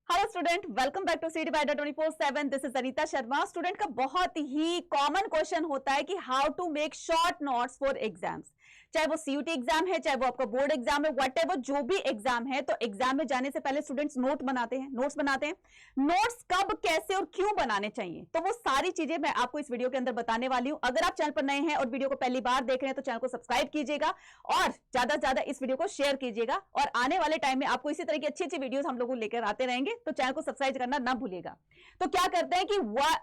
Hello student, welcome back to CD binder 24/7। This is Anita Sharma. Student का बहुत ही common question होता है कि how to make short notes for exams. चाहे वो सीयूटी एग्जाम है, चाहे वो आपका बोर्ड एग्जाम है, व्हाटएवर जो भी एग्जाम है, तो एग्जाम में जाने से पहले स्टूडेंट्स नोट्स बनाते हैं। नोट्स कब, कैसे और क्यों बनाने चाहिए, तो वो सारी चीजें मैं आपको इस वीडियो के अंदर बताने वाली हूं। अगर आप चैनल पर नए हैं और वीडियो को पहली बार देख रहे हैं तो चैनल को सब्सक्राइब कीजिएगा और ज्यादा से ज्यादा इस वीडियो को शेयर कीजिएगा। और आने वाले टाइम में आपको इसी तरह की अच्छी अच्छी वीडियोस हम लोग लेकर आते रहेंगे, तो चैनल को सब्सक्राइब करना ना भूलिएगा। तो क्या करते हैं कि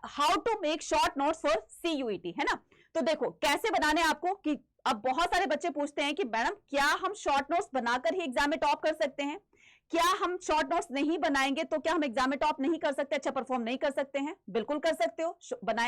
how to make short notes for CUET, है ना। तो देखो कैसे बनाने आपको, कि अब बहुत सारे बच्चे पूछते हैं कि मैडम क्या हम शॉर्ट नोट्स बनाकर ही एग्जाम में टॉप कर सकते हैं, क्या हम शॉर्ट नोट्स नहीं बनाएंगे तो क्या हम एग्जाम में टॉप नहीं कर सकते, अच्छा परफॉर्म नहीं कर सकते हैं? बिल्कुल कर सकते हो।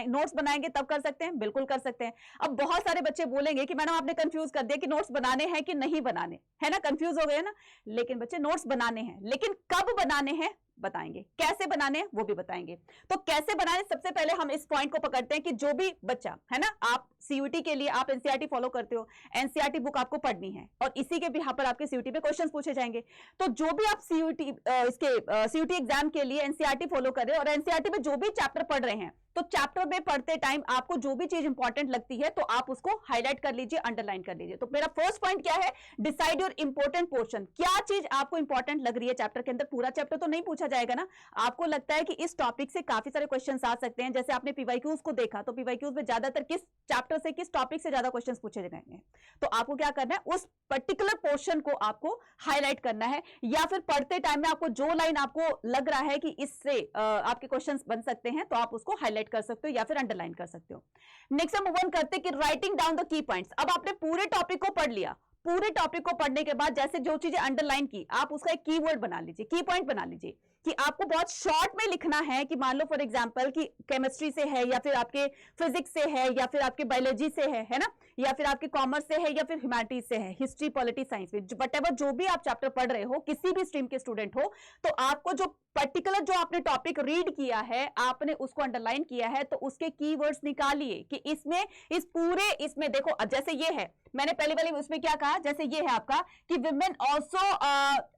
नोट्स बनाएंगे तब कर सकते हैं, बिल्कुल कर सकते हैं। अब बहुत सारे बच्चे बोलेंगे कि मैडम आपने कंफ्यूज कर दिया कि नोट्स बनाने हैं कि नहीं बनाने, है ना, कंफ्यूज हो गए ना। लेकिन बच्चे नोट्स बनाने हैं, लेकिन कब बनाने हैं बताएंगे, कैसे बनाने हैं वो भी बताएंगे। तो कैसे बनाने, सबसे पहले हम इस पॉइंट को पकड़ते हैं कि जो भी बच्चा, है ना, आप सीयूटी के लिए आप एनसीईआरटी फॉलो करते हो, एनसीईआरटी बुक आपको पढ़नी है और इसी के बिहाफ पर आपके सीयूटी में क्वेश्चंस पूछे जाएंगे। तो जो भी आप सीयूटी एग्जाम के लिए एनसीईआरटी फॉलो कर रहे हो और एनसीईआरटी में जो भी चैप्टर पढ़ रहे हैं, तो चैप्टर में पढ़ते टाइम आपको जो भी चीज इंपॉर्टेंट लगती है तो आप उसको हाईलाइट कर लीजिए, अंडरलाइन कर लीजिए। तो मेरा फर्स्ट पॉइंट क्या है, डिसाइड योर इंपॉर्टेंट पोर्शन। क्या चीज आपको इंपॉर्टेंट लग रही है चैप्टर के अंदर? पूरा चैप्टर तो नहीं पूछा जाएगा ना, आपको लगता है कि इस टॉपिक से काफी सारे क्वेश्चन आ सकते हैं। जैसे आपने पीवाईक्यूज को देखा, तो पीवाईक्यूज में ज्यादातर किस चैप्टर से, किस टॉपिक से ज्यादा क्वेश्चन पूछे जाएंगे, तो आपको क्या करना है, उस पर्टिकुलर पोर्शन को आपको हाईलाइट करना है। या फिर पढ़ते टाइम में आपको जो लाइन आपको लग रहा है कि इससे आपके क्वेश्चंस बन सकते हैं, तो आप उसको हाईलाइट कर सकते हो या फिर अंडरलाइन कर सकते हो। नेक्स्ट हम मूव ऑन करते हैं कि writing down the key points. अब आपने पूरे टॉपिक को पढ़ लिया, पूरे टॉपिक को पढ़ने के बाद जैसे जो चीजें अंडरलाइन की, आप उसका एक कीवर्ड बना लीजिए, की पॉइंट बना लीजिए कि आपको बहुत शॉर्ट में लिखना है। कि मान लो फॉर एग्जांपल कि केमिस्ट्री से है, या फिर आपके फिजिक्स से है, या फिर आपके बायोलॉजी से है ना, या फिर आपके कॉमर्स से है, या फिर ह्यूमैनिटीज से है, हिस्ट्री, पॉलिटी, साइंस में, वटएवर जो भी आप चैप्टर पढ़ रहे हो, किसी भी स्ट्रीम के स्टूडेंट हो, तो आपको जो पर्टिकुलर जो आपने टॉपिक रीड किया है, आपने उसको अंडरलाइन किया है, तो उसके कीवर्ड्स निकालिए कि इसमें, इस पूरे इसमें देखो, अब जैसे ये है, मैंने पहले वाले उसमें क्या कहा, जैसे ये है आपका कि women also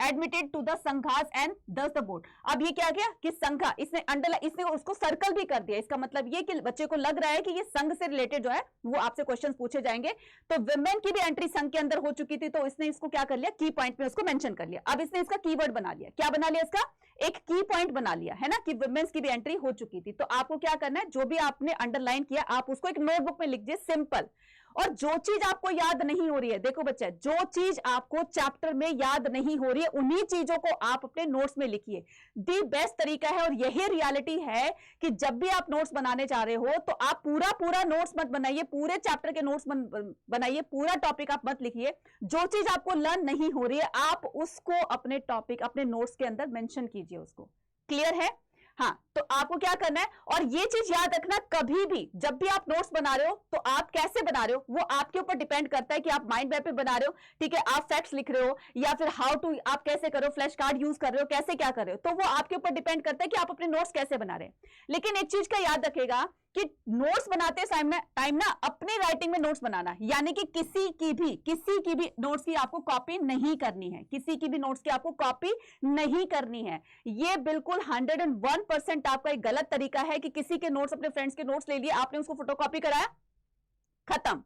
admitted to the sanghas and thus the board. अब ये क्या किया कि संघा, इसने अंडरलाइन, इसने उसको सर्कल भी कर दिया। इसका मतलब ये कि बच्चे को लग रहा है कि ये संघ से रिलेटेड जो है वो आपसे क्वेश्चन पूछे जाएंगे। तो विमेन की भी एंट्री संघ के अंदर हो चुकी थी, तो इसने इसको क्या कर लिया, की पॉइंट में उसको मेंशन कर लिया। अब इसने इसका कीवर्ड बना लिया, क्या बना लिया, इसका एक की पॉइंट बना लिया, है ना, कि वुमेन्स की भी एंट्री हो चुकी थी। तो आपको क्या करना है, जो भी आपने अंडरलाइन किया आप उसको एक नोटबुक में लिख दीजिए, सिंपल। और जो चीज आपको याद नहीं हो रही है, देखो बच्चा, जो चीज आपको चैप्टर में याद नहीं हो रही है, उन्हीं चीजों को आप अपने नोट्स में लिखिए। दी बेस्ट तरीका है और यही रियलिटी है कि जब भी आप नोट्स बनाने जा रहे हो, तो आप पूरा पूरा नोट्स मत बनाइए, पूरे चैप्टर के नोट्स बनाइए, पूरा टॉपिक आप मत लिखिए। जो चीज आपको लर्न नहीं हो रही है, आप उसको अपने टॉपिक, अपने नोट्स के अंदर मेंशन कीजिए उसको। क्लियर है? हाँ, तो आपको क्या करना है, और ये चीज याद रखना, कभी भी जब भी आप नोट्स बना रहे हो तो आप कैसे बना रहे हो वो आपके ऊपर डिपेंड करता है कि आप माइंड मैप पे बना रहे हो, ठीक है, आप फैक्ट्स लिख रहे हो, या फिर हाउ टू आप कैसे कर रहे हो, फ्लैश कार्ड यूज कर रहे हो, कैसे क्या कर रहे हो, तो वो आपके ऊपर डिपेंड करता है कि आप अपने नोट्स कैसे बना रहे हैं। लेकिन एक चीज का याद रखेगा कि नोट्स बनाते टाइम ना अपने राइटिंग में नोट्स बनाना, यानी कि किसी की भी नोट्स की आपको कॉपी नहीं करनी है, किसी की भी नोट्स की आपको कॉपी नहीं करनी है। ये बिल्कुल 101% आपका एक गलत तरीका है कि किसी के नोट्स, अपने फ्रेंड्स के नोट्स ले लिए, आपने उसको फोटोकॉपी कराया, खत्म।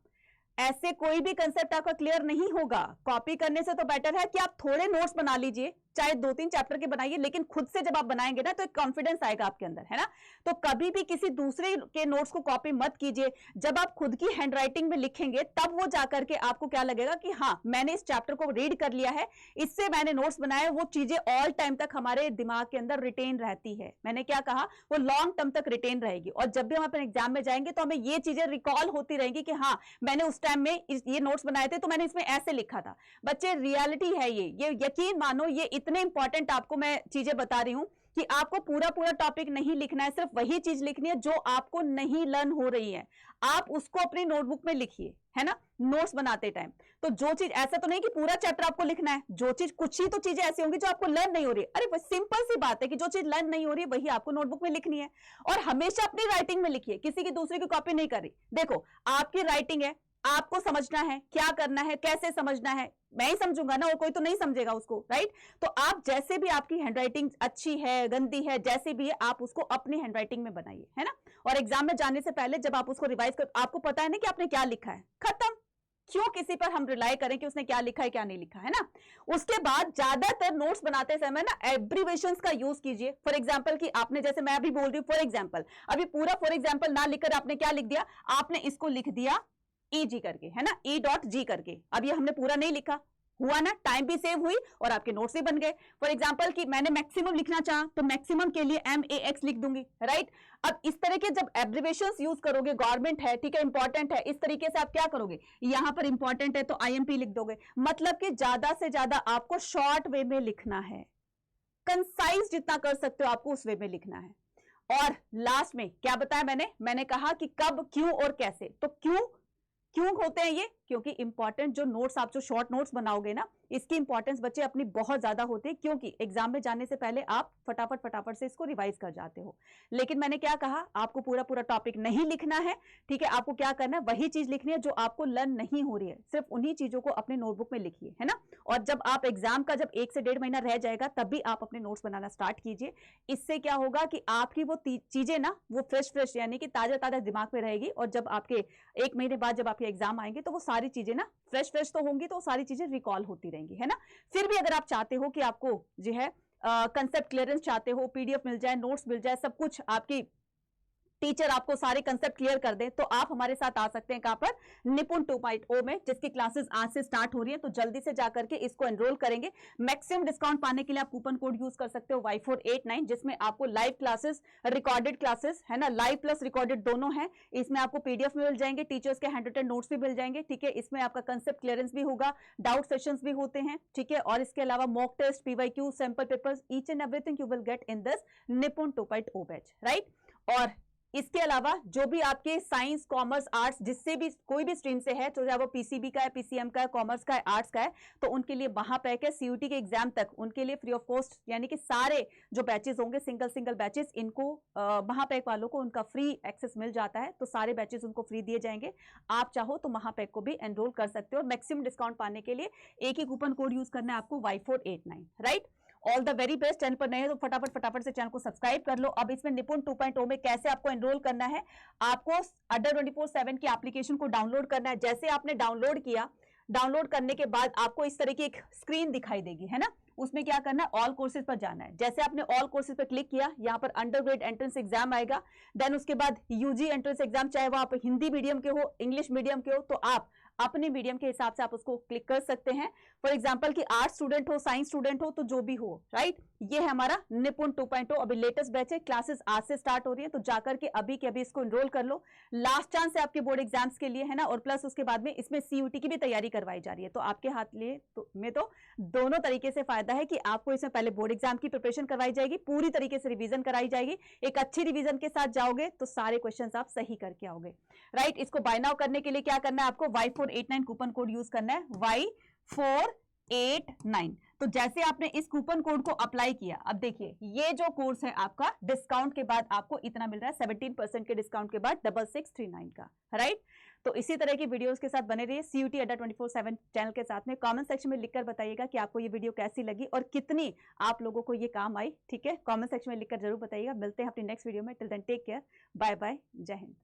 ऐसे कोई भी कंसेप्ट आपका क्लियर नहीं होगा। कॉपी करने से तो बेटर है कि आप थोड़े नोट्स बना लीजिए, चाहे 2-3 चैप्टर के बनाइए, लेकिन खुद से जब आप बनाएंगे ना तो एक कॉन्फिडेंस आएगा आपके अंदर, है ना। तो कभी भी किसी दूसरे के नोट्स को कॉपी मत कीजिए। जब आप खुद की हैंडराइटिंग में लिखेंगे तब वो जाकर के आपको क्या लगेगा कि हाँ, मैंने इस चैप्टर को रीड कर लिया है, इससे मैंने नोट्स बनाए। वो चीजें ऑल टाइम तक हमारे दिमाग के अंदर रिटेन रहती है। मैंने क्या कहा, वो लॉन्ग टर्म तक रिटेन रहेगी, और जब भी हम अपने एग्जाम में जाएंगे तो हमें ये चीजें रिकॉल होती रहेंगी कि हाँ, मैंने उस टाइम में ये नोट्स बनाए थे, तो मैंने इसमें ऐसे लिखा था। बच्चे, रियलिटी है ये यकीन मानो, ये इतने इंपॉर्टेंट आपको मैं चीजें बता रही हूं कि आपको पूरा पूरा टॉपिक नहीं लिखना है, सिर्फ वही चीज लिखनी है जो आपको नहीं लर्न हो रही है। आप उसको अपनी नोटबुक में लिखिए, है ना, नोट्स बनाते टाइम। तो जो चीज, ऐसा तो नहीं कि पूरा चैप्टर आपको लिखना है, जो चीज, कुछ ही तो चीजें ऐसी होंगी जो आपको लर्न नहीं हो रही है। अरे सिंपल सी बात है कि जो चीज लर्न नहीं हो रही है वही आपको नोटबुक में लिखनी है, और हमेशा अपनी राइटिंग में लिखिए, किसी की दूसरे की कॉपी नहीं कर रही। देखो, आपकी राइटिंग है, आपको समझना है, क्या करना है, कैसे समझना है, मैं ही समझूंगा ना, और कोई तो नहीं समझेगा उसको, राइट। तो आप जैसे भी, आपकी हैंडराइटिंग अच्छी है, गंदी है, जैसे भी है, आप उसको अपनी हैंडराइटिंग में बनाइए, है ना। और एग्जाम में जाने से पहले जब आप उसको रिवाइज कर, आपको पता है ना कि आपने क्या लिखा है, खत्म। क्यों किसी पर हम रिलाई करें कि उसने क्या लिखा है क्या नहीं लिखा है ना। उसके बाद ज्यादातर नोट्स बनाते समय ना एब्रीवेशंस का यूज कीजिए। फॉर एग्जांपल कि आपने, जैसे मैं अभी बोल रही हूं फॉर एग्जांपल, अभी पूरा फॉर एग्जांपल ना लिखकर आपने क्या लिख दिया, आपने इसको लिख दिया ई जी करके, है ना, ई डॉट जी करके। अब ये हमने पूरा नहीं लिखा, हुआ ना, टाइम भी सेव हुई और आपके नोट्स भी बन गए। फॉर एग्जांपल कि मैंने मैक्सिमम लिखना चाहा तो मैक्सिमम के लिए MAX लिख दूंगी, राइट। अब इस तरह के जब एब्रिवेशंस यूज करोगे, गवर्नमेंट है, ठीक है, इंपॉर्टेंट है, इस तरीके से आप क्या करोगे, यहां पर इंपॉर्टेंट है तो IMP लिख दोगे। मतलब कि ज्यादा से ज्यादा आपको शॉर्ट वे में लिखना है, कंसाइज जितना कर सकते हो आपको उस वे में लिखना है। और लास्ट में क्या बताया मैंने कहा कि कब, क्यों और कैसे। तो क्यों होते हैं ये, क्योंकि इंपॉर्टेंट जो नोट्स, आप जो शॉर्ट नोट्स बनाओगे ना, इसकी इंपॉर्टेंस बच्चे अपनी बहुत ज्यादा होती है, क्योंकि एग्जाम में जाने से पहले आप फटाफट से इसको रिवाइज कर जाते हो। लेकिन मैंने क्या कहा, आपको पूरा टॉपिक नहीं लिखना है, ठीक है। आपको क्या करना है, वही चीज लिखनी है जो आपको लर्न नहीं हो रही है, सिर्फ उन्हीं चीजों को अपने नोटबुक में लिखिए, है ना। और जब आप एग्जाम का, जब 1 से 1.5 महीना रह जाएगा, तब भी आप अपने नोट्स बनाना स्टार्ट कीजिए। इससे क्या होगा कि आपकी वो चीजें ना, वो फ्रेश यानी कि ताजा दिमाग में रहेगी। और जब आपके 1 महीने बाद जब आपके एग्जाम आएंगे तो वो सारी चीजें ना फ्रेश तो होंगी, तो सारी चीजें रिकॉल होती रहेंगी, है ना। फिर भी अगर आप चाहते हो कि आपको जो है कंसेप्ट क्लियरेंस चाहते हो, PDF मिल जाए, नोट्स मिल जाए, सब कुछ आपकी टीचर आपको सारे कंसेप्ट क्लियर कर दे, तो आप हमारे साथ आ सकते हैं कहां पर, निपुण 2.0 में, जिसकी क्लासेस आज से स्टार्ट हो रही है। तो जल्दी से जाकर के इसको एनरोल करेंगे। मैक्सिमम डिस्काउंट पाने के लिए आप कूपन कोड यूज कर सकते हो Y489, जिसमें आपको लाइव क्लासेस, रिकॉर्डेड क्लासेस, है ना, लाइव प्लस रिकॉर्डेड दोनों है। इसमें आपको PDF मिल जाएंगे, टीचर्स के हैंड रिटन नोट्स भी मिल जाएंगे, ठीक है। इसमें आपका कंसेप्ट क्लियरेंस भी होगा, डाउट सेशंस भी होते हैं, ठीक है। और इसके अलावा mock test, PYQ, sample papers, each and everything you will get in this Nipun 2.0 batch, right. और इसके अलावा जो भी आपके साइंस, कॉमर्स, आर्ट्स, जिससे भी कोई भी स्ट्रीम से है, तो चाहे वो PCB का है, PCM का है, कॉमर्स का है, आर्ट्स का है, तो उनके लिए महापैक है। CUT के एग्जाम तक उनके लिए फ्री ऑफ कॉस्ट, यानी कि सारे जो बैचेस होंगे, सिंगल बैचेस, इनको महापैक वालों को उनका फ्री एक्सेस मिल जाता है। तो सारे बैचेस उनको फ्री दिए जाएंगे। आप चाहो तो महापैक को भी एनरोल कर सकते हो। मैक्सिमम डिस्काउंट पाने के लिए एक ही कूपन कोड यूज करना है आपको, Y489, right. All the very best. Channel पर नए हैं तो फटाफट से चैनल को सब्सक्राइब कर लो। अब इसमें निपुण 2.0 में कैसे आपको एनरोल करना है, आपको अड्डा 24/7 की एप्लीकेशन को डाउनलोड करना है। जैसे आपने डाउनलोड किया, डाउनलोड करने के बाद आपको इस तरह की एक स्क्रीन दिखाई देगी, है ना। उसमें क्या करना है, ऑल कोर्सेज पर जाना है। जैसे आपने ऑल कोर्सेज पर क्लिक किया, यहाँ पर अंडरग्रेड एंट्रेंस एग्जाम आएगा। देन उसके बाद UG एंट्रेंस एग्जाम, चाहे वो आप हिंदी मीडियम के हो, इंग्लिश मीडियम के हो, तो आप अपने मीडियम के हिसाब से आप उसको क्लिक कर सकते हैं। फॉर एग्जांपल कि आर्ट्स स्टूडेंट हो, साइंस स्टूडेंट हो, तो जो भी हो, राइट। ये है हमारा निपुण 2.0। अभी लेटेस्ट बैच है, क्लासेस आज से स्टार्ट हो रही है, तो जाकर के अभी के अभी इसको एनरोल कर लो। लास्ट चांस है आपके बोर्ड एग्जाम्स के लिए, है ना। और प्लस उसके बाद में इसमें CUT की भी तैयारी करवाई जा रही है। तो आपके हाथ लिए में तो दोनों तरीके से फायदा है कि आपको इसमें पहले बोर्ड एग्जाम की प्रिपरेशन करवाई जाएगी, पूरी तरीके से रिवीजन कराई जाएगी। एक अच्छी रिवीजन के साथ जाओगे तो सारे क्वेश्चंस आप सही करके आओगे, राइट। इसको बाय नाउ करने के लिए क्या करना है आपको, Y489 कूपन कोड यूज करना है, Y489। तो जैसे आपने इस कूपन कोड को अप्लाई किया, अब देखिए ये जो कोर्स है आपका डिस्काउंट के बाद आपको इतना मिल रहा है, 17% के डिस्काउंट के बाद 6639 का, राइट। तो इसी तरह की वीडियोस के साथ बने रहिए CUT अड्डा 24/7 चैनल के साथ में। कमेंट सेक्शन में लिखकर बताइएगा कि आपको ये वीडियो कैसी लगी और कितनी आप लोगों को ये काम आई, ठीक है। कमेंट सेक्शन में लिखकर जरूर बताइएगा। मिलते हैं अपनी नेक्स्ट वीडियो में। Till then take care, bye bye, जय हिंद।